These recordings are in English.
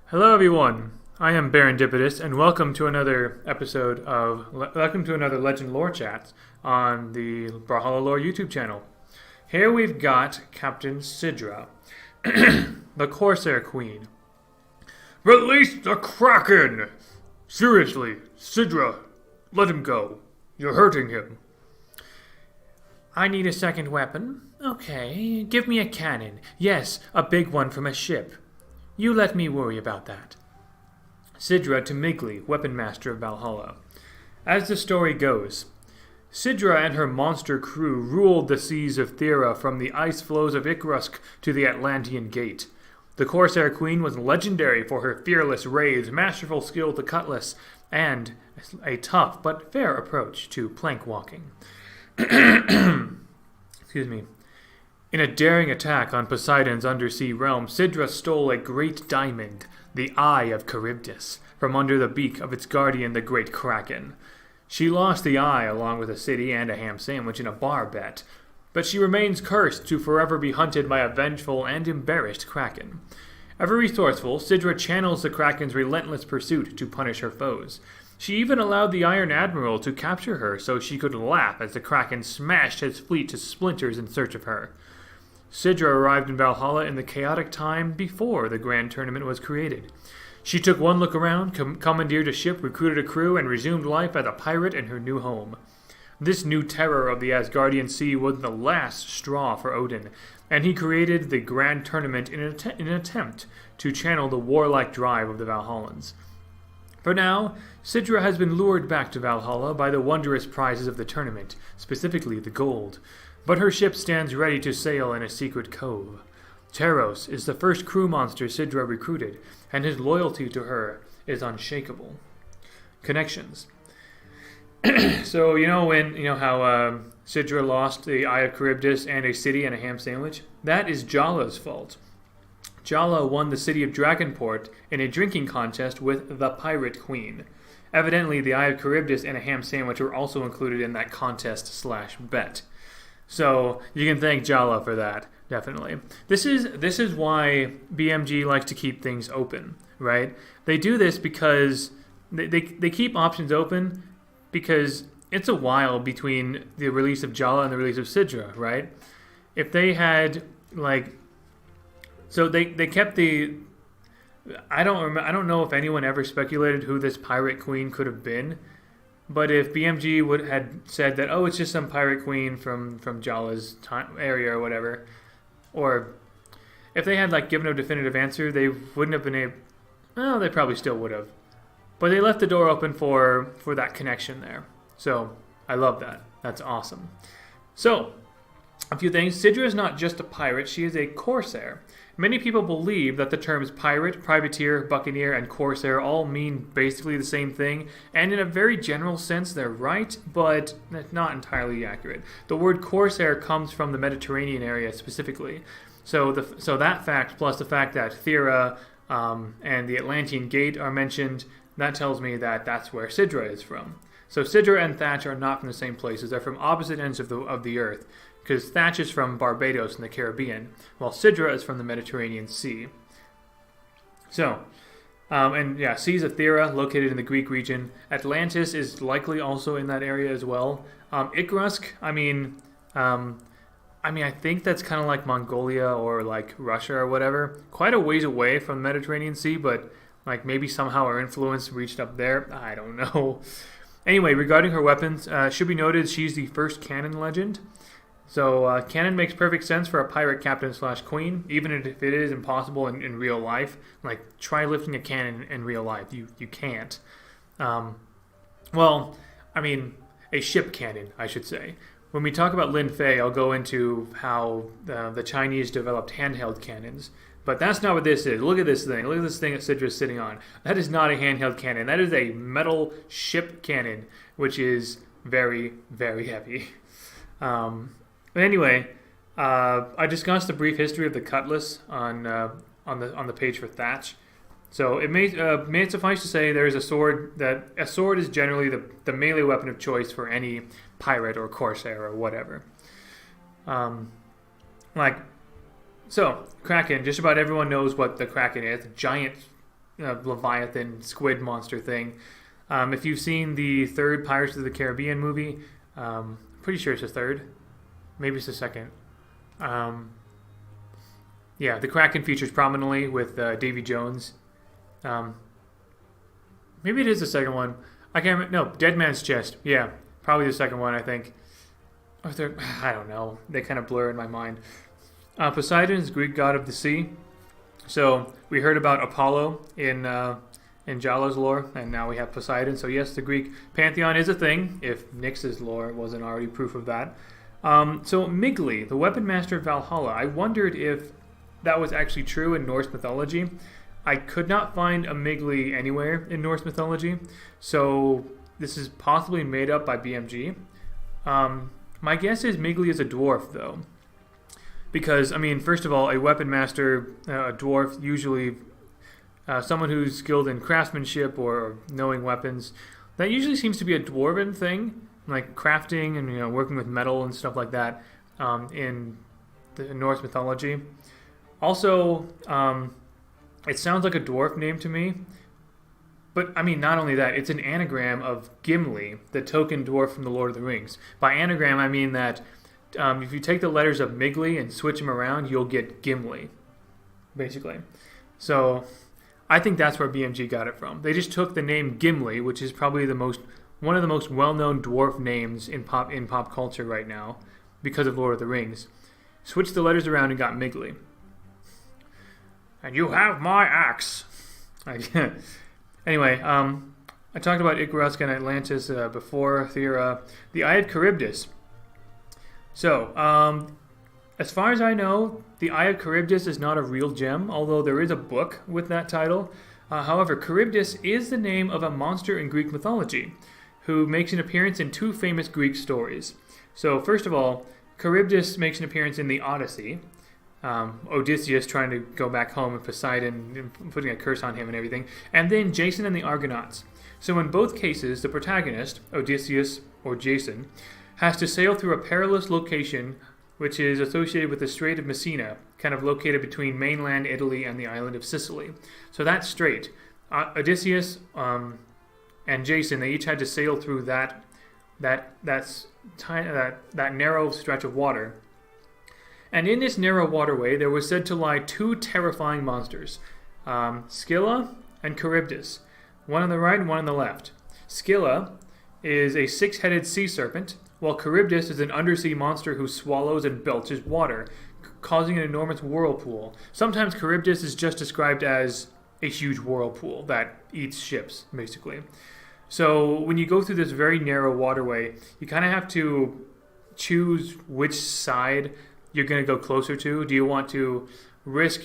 Hello, everyone. I am Barendipitous, and welcome to another Legend Lore Chats on the Brawlhalla Lore YouTube channel. Here we've got Captain Sidra, the Corsair Queen. Release the Kraken! Seriously, Sidra, let him go. You're hurting him. I need a second weapon. Okay, give me a cannon. Yes, a big one from a ship. You let me worry about that. Sidra to Migli, Weapon Master of Brawlhalla. As the story goes, Sidra and her monster crew ruled the seas of Thera from the ice flows of Ikrusk to the Atlantean Gate. The Corsair Queen was legendary for her fearless raids, masterful skill with the cutlass, and a tough but fair approach to plank walking. Excuse me. In a daring attack on Poseidon's undersea realm, Sidra stole a great diamond, the Eye of Charybdis, from under the beak of its guardian, the great Kraken. She lost the eye along with a city and a ham sandwich in a bar bet, but she remains cursed to forever be hunted by a vengeful and embarrassed Kraken. Ever resourceful, Sidra channels the Kraken's relentless pursuit to punish her foes. She even allowed the Iron Admiral to capture her so she could laugh as the Kraken smashed his fleet to splinters in search of her. Sidra arrived in Brawlhalla in the chaotic time before the Grand Tournament was created. She took one look around, commandeered a ship, recruited a crew, and resumed life as a pirate in her new home. This new terror of the Asgardian Sea was the last straw for Odin, and he created the Grand Tournament in an attempt to channel the warlike drive of the Valhallans. For now, Sidra has been lured back to Brawlhalla by the wondrous prizes of the tournament, specifically the gold. But her ship stands ready to sail in a secret cove. Taros is the first crew monster Sidra recruited, and his loyalty to her is unshakable. Connections. So, how Sidra lost the Eye of Charybdis and a city and a ham sandwich? That is Jala's fault. Jala won the city of Dragonport in a drinking contest with the Pirate Queen. Evidently, the Eye of Charybdis and a ham sandwich were also included in that contest/bet. So you can thank Jala for that, definitely. This is why BMG likes to keep things open, right? They do this because they keep options open because it's a while between the release of Jala and the release of Sidra, right? If they had they kept the. I don't know if anyone ever speculated who this pirate queen could have been. But if BMG had said that, it's just some pirate queen from Jala's area or whatever, or if they had given a definitive answer, they wouldn't have been able. Well, they probably still would have, but they left the door open for that connection there. So I love that. That's awesome. So a few things. Sidra is not just a pirate; she is a corsair. Many people believe that the terms pirate, privateer, buccaneer, and corsair all mean basically the same thing, and in a very general sense they're right, but that's not entirely accurate. The word corsair comes from the Mediterranean area specifically. So that fact, plus the fact that Thera and the Atlantean Gate are mentioned, that tells me that that's where Sidra is from. So Sidra and Thatch are not from the same places. They're from opposite ends of the earth, because Thatch is from Barbados in the Caribbean, while Sidra is from the Mediterranean Sea. So, Seas of Thera, located in the Greek region. Atlantis is likely also in that area as well. Ikrusk, I think that's kind of like Mongolia or like Russia or whatever. Quite a ways away from the Mediterranean Sea, but maybe somehow our influence reached up there. I don't know. Anyway, regarding her weapons, should be noted she's the first canon legend. So canon makes perfect sense for a pirate captain/queen, even if it is impossible in real life. Try lifting a cannon in real life. You can't. A ship cannon, I should say. When we talk about Lin Fei, I'll go into how the Chinese developed handheld cannons. But that's not what this is. Look at this thing. Look at this thing that Sidra's sitting on. That is not a handheld cannon. That is a metal ship cannon, which is very, very heavy. But anyway, I discussed a brief history of the cutlass on the page for Thatch. So it may suffice to say there is a sword is generally the melee weapon of choice for any pirate or corsair or whatever. So Kraken, just about everyone knows what the Kraken is. A giant Leviathan squid monster thing. If you've seen the third Pirates of the Caribbean movie, pretty sure it's the third, maybe it's the second. Um, yeah, the Kraken features prominently with Davy Jones. Um, Maybe it is the second one. I can't remember. No, Dead Man's Chest. Yeah, probably the second one, I think. Or third. I don't know. They kind of blur in my mind. Poseidon is Greek god of the sea. So we heard about Apollo in Jala's lore, and now we have Poseidon. So yes, the Greek pantheon is a thing, if Nyx's lore wasn't already proof of that. So Migli, the weapon master of Valhalla, I wondered if that was actually true in Norse mythology. I could not find a Migli anywhere in Norse mythology, so this is possibly made up by BMG. My guess is Migli is a dwarf, though. Because, I mean, first of all, a weapon master, a dwarf, usually someone who's skilled in craftsmanship or knowing weapons, that usually seems to be a dwarven thing, like crafting and working with metal and stuff like that in the Norse mythology. Also, it sounds like a dwarf name to me. But, I mean, not only that, it's an anagram of Gimli, the token dwarf from the Lord of the Rings. By anagram, I mean that if you take the letters of Migli and switch them around, you'll get Gimli, basically. So, I think that's where BMG got it from. They just took the name Gimli, which is probably one of the most well-known dwarf names in pop culture right now, because of Lord of the Rings. Switched the letters around and got Migli. And you have my axe. Anyway, I talked about Icarus and Atlantis before, Thera. The Eye of Charybdis. So, as far as I know, the Eye of Charybdis is not a real gem, although there is a book with that title. However, Charybdis is the name of a monster in Greek mythology, who makes an appearance in two famous Greek stories. So, first of all, Charybdis makes an appearance in the Odyssey. Odysseus trying to go back home and Poseidon putting a curse on him and everything. And then Jason and the Argonauts. So in both cases, the protagonist, Odysseus or Jason, has to sail through a perilous location which is associated with the Strait of Messina, kind of located between mainland Italy and the island of Sicily. So that strait, Odysseus and Jason, they each had to sail through that narrow stretch of water. And in this narrow waterway, there was said to lie two terrifying monsters, Scylla and Charybdis, one on the right and one on the left. Scylla is a six-headed sea serpent, while Charybdis is an undersea monster who swallows and belches water, causing an enormous whirlpool. Sometimes Charybdis is just described as a huge whirlpool that eats ships, basically. So when you go through this very narrow waterway, you kind of have to choose which side you're going to go closer to. Do you want to risk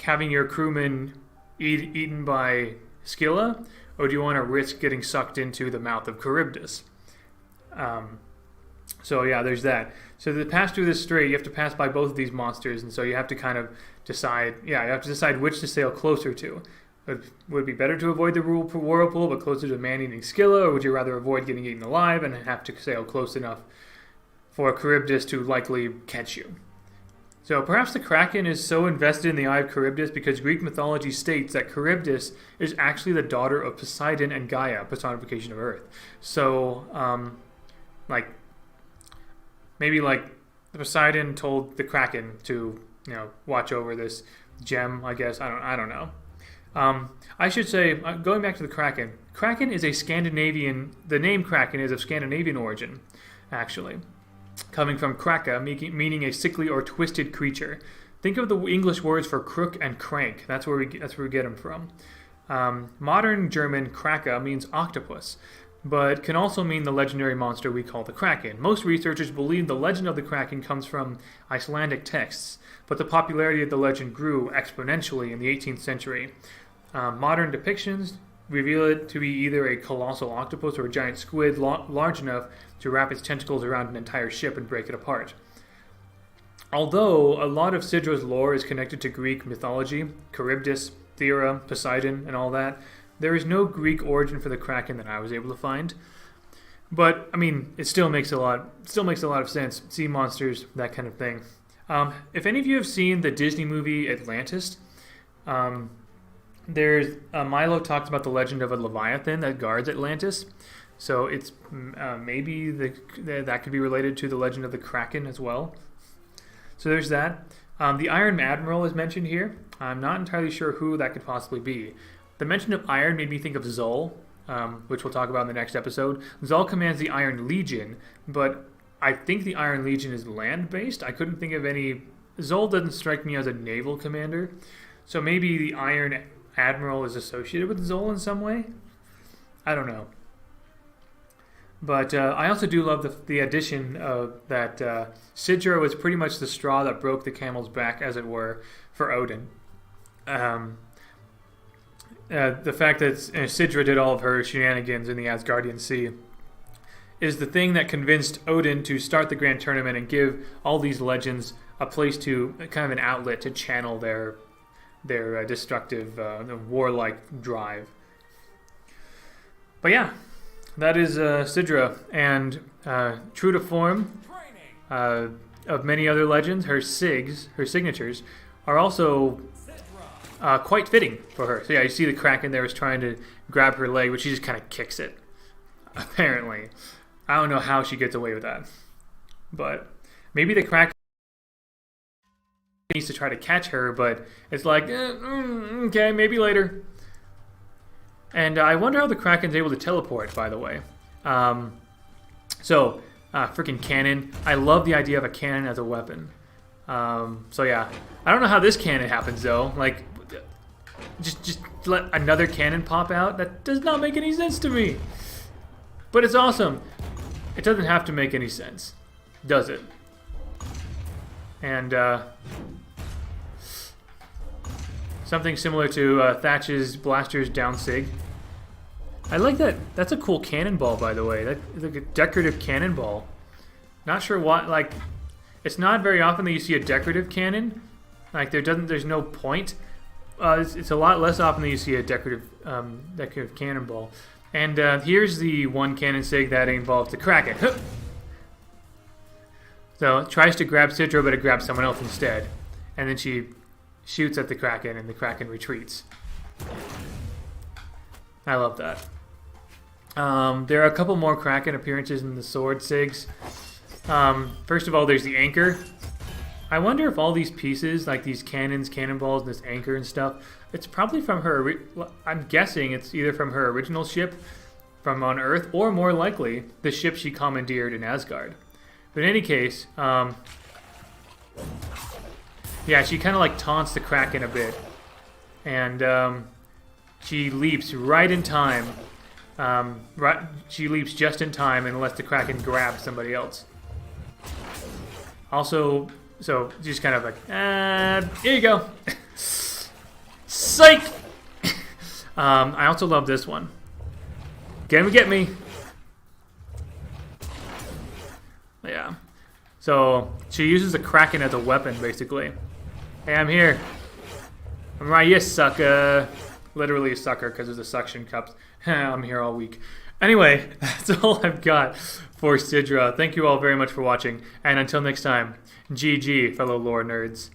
having your crewmen eaten by Scylla, or do you want to risk getting sucked into the mouth of Charybdis? So yeah, there's that. So to pass through this strait, you have to pass by both of these monsters, and so you have to kind of decide. Yeah, you have to decide which to sail closer to. Would it be better to avoid the whirlpool, but closer to man-eating Scylla, or would you rather avoid getting eaten alive and have to sail close enough for Charybdis to likely catch you? So perhaps the Kraken is so invested in the Eye of Charybdis because Greek mythology states that Charybdis is actually the daughter of Poseidon and Gaia, personification of Earth. So, maybe Poseidon told the Kraken to, watch over this gem, I guess. I don't know. I should say, going back to the Kraken, Kraken is the name Kraken is of Scandinavian origin, actually. Coming from kraka, meaning a sickly or twisted creature. Think of the English words for crook and crank. That's where we get them from. Modern German kraka means octopus, but can also mean the legendary monster we call the Kraken. Most researchers believe the legend of the Kraken comes from Icelandic texts, but the popularity of the legend grew exponentially in the 18th century. Modern depictions reveal it to be either a colossal octopus or a giant squid large enough to wrap its tentacles around an entire ship and break it apart. Although a lot of Sidra's lore is connected to Greek mythology, Charybdis, Thera, Poseidon, and all that, there is no Greek origin for the Kraken that I was able to find. But I mean, it still makes a lot of sense. Sea monsters, that kind of thing. If any of you have seen the Disney movie Atlantis, there's Milo talks about the legend of a Leviathan that guards Atlantis. So it's maybe that could be related to the legend of the Kraken as well. So there's that. The Iron Admiral is mentioned here. I'm not entirely sure who that could possibly be. The mention of iron made me think of Zol, which we'll talk about in the next episode. Zol commands the Iron Legion, but I think the Iron Legion is land-based. I couldn't think of any... Zol doesn't strike me as a naval commander, so maybe the Iron Admiral is associated with Zol in some way? I don't know. But I also do love the addition of that Sidra was pretty much the straw that broke the camel's back, as it were, for Odin. The fact that Sidra did all of her shenanigans in the Asgardian Sea is the thing that convinced Odin to start the Grand Tournament and give all these legends a place to, kind of an outlet to channel their destructive, warlike drive. But yeah, that is Sidra, and true to form of many other legends, her signatures, are also quite fitting for her. So yeah, you see the Kraken there is trying to grab her leg, but she just kind of kicks it, apparently. I don't know how she gets away with that. But maybe the Kraken needs to try to catch her, but it's like, okay, maybe later. And I wonder how the Kraken's able to teleport, by the way. Freaking cannon. I love the idea of a cannon as a weapon. So yeah, I don't know how this cannon happens though. Like, just let another cannon pop out? That does not make any sense to me. But it's awesome. It doesn't have to make any sense, does it? And something similar to Thatch's Blaster's down sig. I like that. That's a cool cannonball, by the way. That's like a decorative cannonball. Not sure why. Like, it's not very often that you see a decorative cannon. Like, there's no point. It's a lot less often that you see a decorative cannonball. And here's the one cannon sig that involves the Kraken. So it tries to grab Sidra, but it grabs someone else instead. And then she shoots at the Kraken, and the Kraken retreats. I love that. There are a couple more Kraken appearances in the sword sigs. First of all, there's the anchor. I wonder if all these pieces, like these cannons, cannonballs, this anchor and stuff, it's probably from her... I'm guessing it's either from her original ship from on Earth, or more likely, the ship she commandeered in Asgard. But in any case, yeah, she kind of like taunts the Kraken a bit. And she leaps right in time. She leaps just in time and lets the Kraken grab somebody else. Also, so just kind of like, here you go. Psych! I also love this one. Get me. Yeah. So she uses the Kraken as a weapon, basically. Hey, I'm here. I'm right here, sucker. Literally a sucker, because there's a suction cup. I'm here all week. Anyway, that's all I've got for Sidra. Thank you all very much for watching. And until next time, GG, fellow lore nerds.